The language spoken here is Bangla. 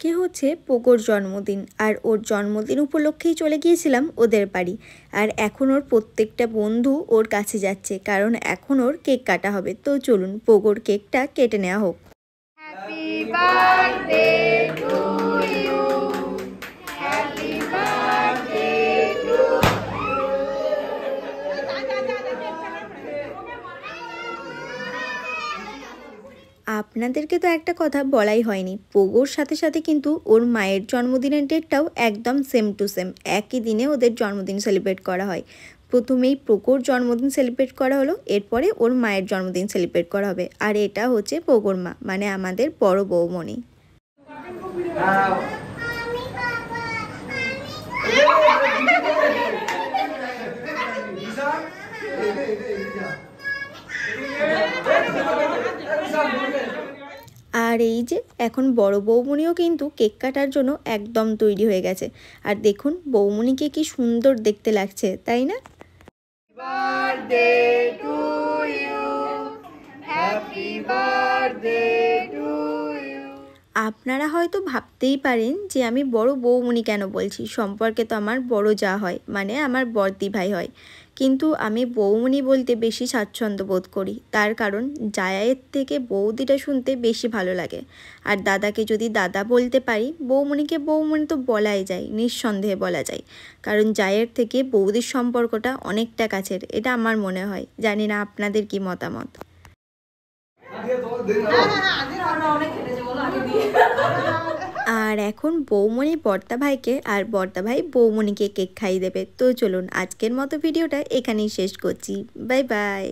আজকে হচ্ছে পোগোর জন্মদিন, আর ওর জন্মদিন উপলক্ষেই চলে গিয়েছিলাম ওদের বাড়ি। আর এখন ওর প্রত্যেকটা বন্ধু ওর কাছে যাচ্ছে, কারণ এখন ওর কেক কাটা হবে। তো চলুন পোগোর কেকটা কেটে নেওয়া হোক। Happy birthday to you, happy birthday to you. আপনাদেরকে তো একটা কথা বলাই হয়নি, পোগোর সাথে সাথে কিন্তু ওর মায়ের জন্মদিনের ডেটটাও একদম সেম টু সেম, একই দিনে ওদের জন্মদিন সেলিব্রেট করা হয়। প্রথমেই পোগোর জন্মদিন সেলিব্রেট করা হলো, এরপরে ওর মায়ের জন্মদিন সেলিব্রেট করা হবে। আর এটা হচ্ছে পোগোর মা, মানে আমাদের বড় বৌমণি। আর এই যে এখন বড় বৌমণিও কিন্তু কেক কাটার জন্য একদম তৈরি হয়ে গেছে। আর দেখুন বৌমণিকে কি সুন্দর দেখতে লাগছে, তাই না? Birthday to you, happy birthday to you. আপনারা হয়তো ভাবতেই পারেন যে আমি বড় বৌমণি কেন বলছি, সম্পর্কে তো আমার বড় যা হয়, মানে আমার বড়দি ভাই হয়। কিন্তু আমি বৌমণি বলতে বেশি স্বাচ্ছন্দ্য বোধ করি, তার কারণ জায়ের থেকে বৌদিটা শুনতে বেশি ভালো লাগে। আর দাদাকে যদি দাদা বলতে পারি, বৌমণিকে বৌমণি তো বলাই যায়, নিঃসন্দেহে বলা যায়। কারণ জায়ের থেকে বৌদির সম্পর্কটা অনেকটা কাছের, এটা আমার মনে হয়। জানি না আপনাদের কি মতামত। আর এখন বৌমণি বর্দা ভাইকে, আর বর্দা ভাই বৌমণিকে কেক খাইয়ে দেবে। তো চলুন আজকের মতো ভিডিওটা এখানেই শেষ করছি। Bye bye.